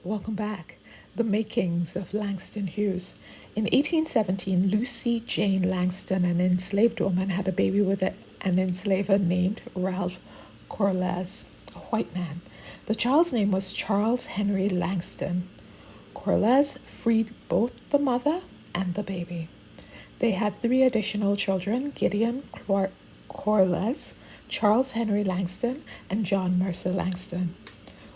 Welcome back. The makings of Langston Hughes. In 1817, Lucy Jane Langston, an enslaved woman, had a baby with an enslaver named Ralph Corlez, a white man. The child's name was Charles Henry Langston. Corlez freed both the mother and the baby. They had three additional children: Gideon Corlez, Charles Henry Langston, and John Mercer Langston.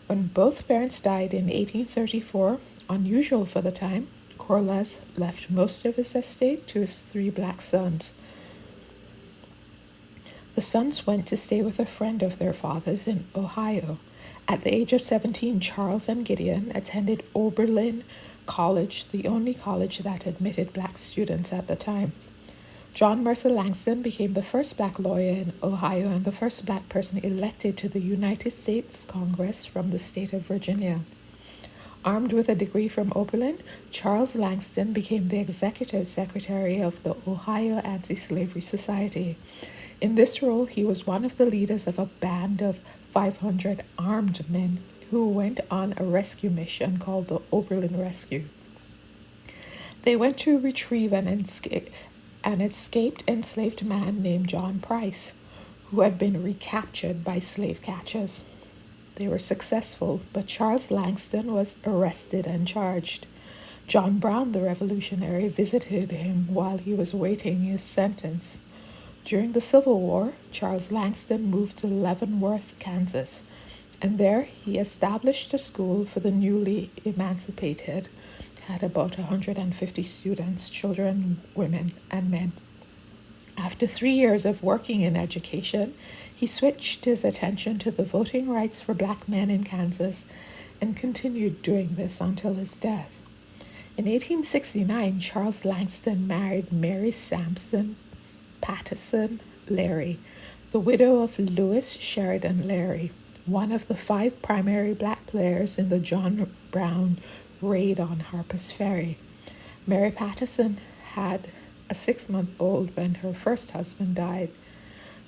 When both parents died in 1834, unusual for the time, Corlez left most of his estate to his three black sons. The sons went to stay with a friend of their father's in Ohio. At the age of 17, Charles and Gideon attended Oberlin College, the only college that admitted black students at the time. John Mercer Langston became the first black lawyer in Ohio and the first black person elected to the United States Congress from the state of Virginia. Armed with a degree from Oberlin, Charles Langston became the executive secretary of the Ohio Anti-Slavery Society. In this role, he was one of the leaders of a band of 500 armed men who went on a rescue mission called the Oberlin Rescue. They went to retrieve an escaped enslaved man named John Price, who had been recaptured by slave catchers. They were successful, but Charles Langston was arrested and charged. John Brown, the revolutionary, visited him while he was awaiting his sentence. During the Civil War, Charles Langston moved to Leavenworth, Kansas, and there he established a school for the newly emancipated. Had about 150 students, children, women, and men. After 3 years of working in education, he switched his attention to the voting rights for black men in Kansas and continued doing this until his death. In 1869, Charles Langston married Mary Sampson Patterson Leary, the widow of Lewis Sheridan Leary, one of the 5 primary black players in the John Brown raid on Harper's Ferry. Mary Patterson had a 6-month-old when her first husband died.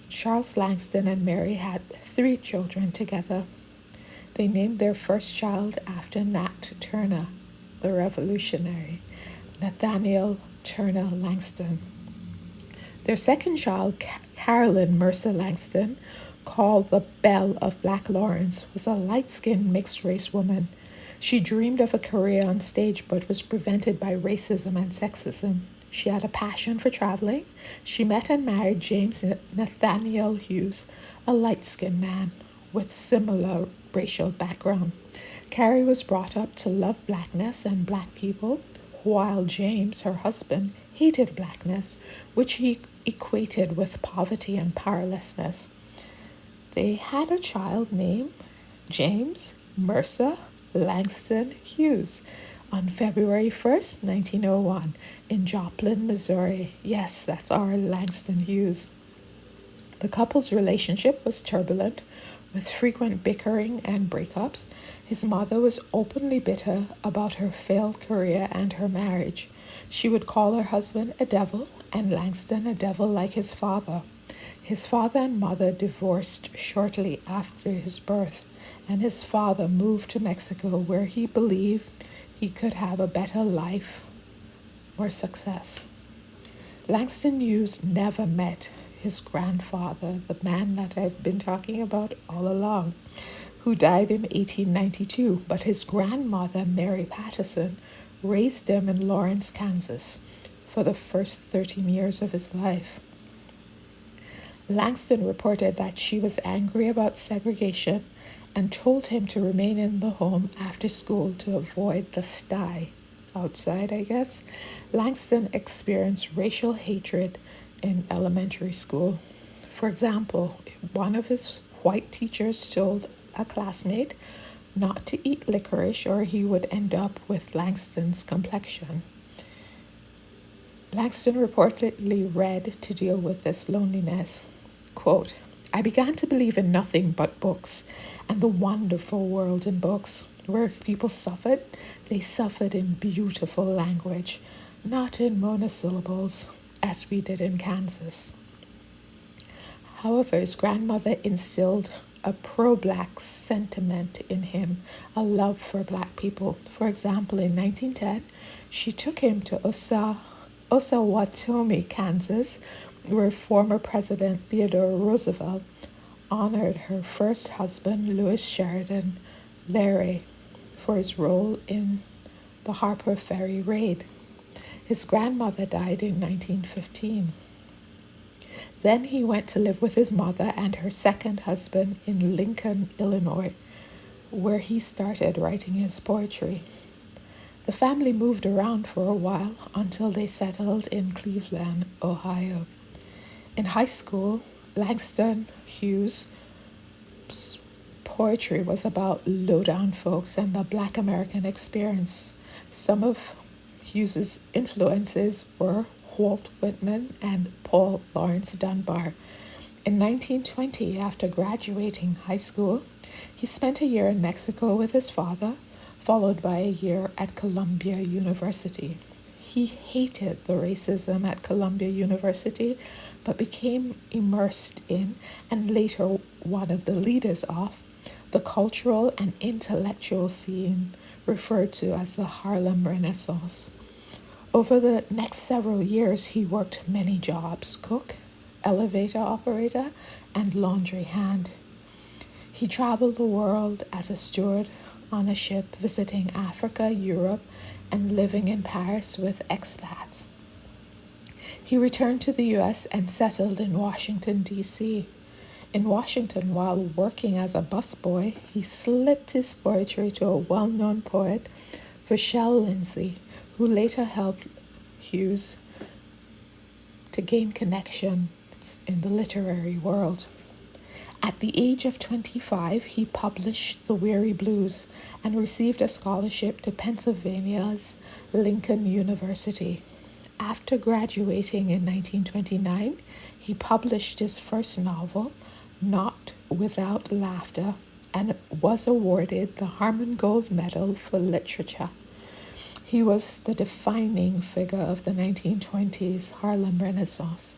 Charles Langston and Mary had 3 children together. They named their first child after Nat Turner, the revolutionary, Nathaniel Turner Langston. Their second child, Carolyn Mercer Langston, called the Belle of Black Lawrence, was a light-skinned mixed-race woman. She dreamed of a career on stage but was prevented by racism and sexism. She had a passion for traveling. She met and married James Nathaniel Hughes, a light-skinned man with similar racial background. Carrie was brought up to love blackness and black people, while James, her husband, hated blackness, which he equated with poverty and powerlessness. They had a child named James Mercer Langston Hughes on February 1st, 1901, in Joplin, Missouri. Yes, that's our Langston Hughes. The couple's relationship was turbulent, with frequent bickering and breakups. His mother was openly bitter about her failed career and her marriage. She would call her husband a devil and Langston a devil like his father. His father and mother divorced shortly after his birth, and his father moved to Mexico, where he believed he could have a better life or success. Langston Hughes never met his grandfather, the man that I've been talking about all along, who died in 1892, but his grandmother, Mary Patterson, raised him in Lawrence, Kansas, for the first 13 years of his life. Langston reported that she was angry about segregation and told him to remain in the home after school to avoid the sty. Outside, I guess. Langston experienced racial hatred in elementary school. For example, one of his white teachers told a classmate not to eat licorice or he would end up with Langston's complexion. Langston reportedly read to deal with this loneliness. Quote, "I began to believe in nothing but books and the wonderful world in books, where if people suffered, they suffered in beautiful language, not in monosyllables, as we did in Kansas." However, his grandmother instilled a pro-black sentiment in him, a love for black people. For example, in 1910, she took him to Osawatomie, Kansas, where former President Theodore Roosevelt honored her first husband, Louis Sheridan Larry, for his role in the Harper Ferry raid. His grandmother died in 1915. Then he went to live with his mother and her second husband in Lincoln, Illinois, where he started writing his poetry. The family moved around for a while until they settled in Cleveland, Ohio. In high school, Langston Hughes' poetry was about low-down folks and the Black American experience. Some of Hughes's influences were Walt Whitman and Paul Laurence Dunbar. In 1920, after graduating high school, he spent a year in Mexico with his father, followed by a year at Columbia University. He hated the racism at Columbia University, but became immersed in, and later one of the leaders of, the cultural and intellectual scene referred to as the Harlem Renaissance. Over the next several years, he worked many jobs: cook, elevator operator, and laundry hand. He traveled the world as a steward on a ship, visiting Africa, Europe, and living in Paris with expats. He returned to the U.S. and settled in Washington, D.C. In Washington, while working as a busboy, he slipped his poetry to a well-known poet, Vachel Lindsay, who later helped Hughes to gain connections in the literary world. At the age of 25, he published The Weary Blues and received a scholarship to Pennsylvania's Lincoln University. After graduating in 1929, he published his first novel, Not Without Laughter, and was awarded the Harmon Gold Medal for Literature. He was the defining figure of the 1920s Harlem Renaissance.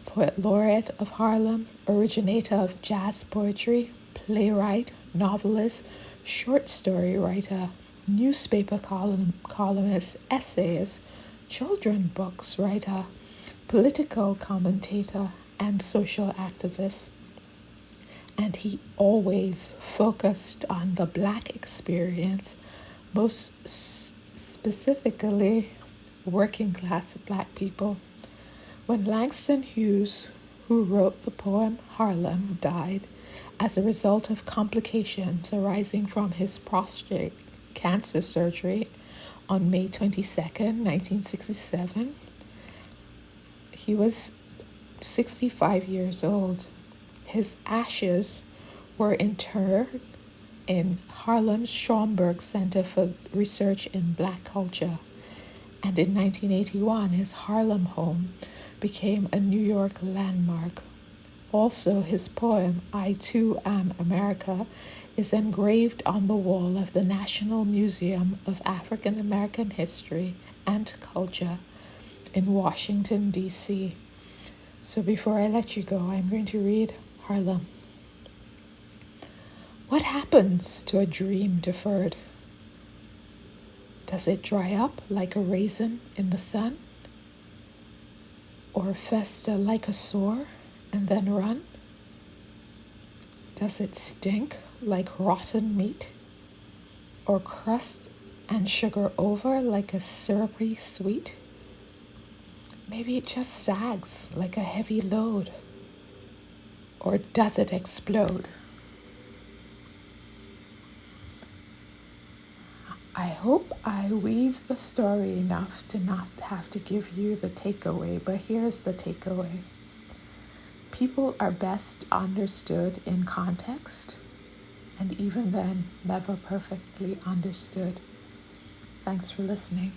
Poet Laureate of Harlem, originator of jazz poetry, playwright, novelist, short story writer, newspaper columnist, essayist, children's books writer, political commentator, and social activist. And he always focused on the Black experience, most specifically working class Black people. When Langston Hughes, who wrote the poem Harlem, died as a result of complications arising from his prostate cancer surgery on May 22nd, 1967, he was 65 years old. His ashes were interred in Harlem's Schomburg Center for Research in Black Culture. And in 1981, his Harlem home became a New York landmark. Also, his poem, I Too Am America, is engraved on the wall of the National Museum of African American History and Culture in Washington, D.C. So before I let you go, I'm going to read Harlem. What happens to a dream deferred? Does it dry up like a raisin in the sun? Or fester like a sore and then run? Does it stink like rotten meat? Or crust and sugar over like a syrupy sweet? Maybe it just sags like a heavy load. Or does it explode? I hope I weave the story enough to not have to give you the takeaway, but here's the takeaway. People are best understood in context, and even then, never perfectly understood. Thanks for listening.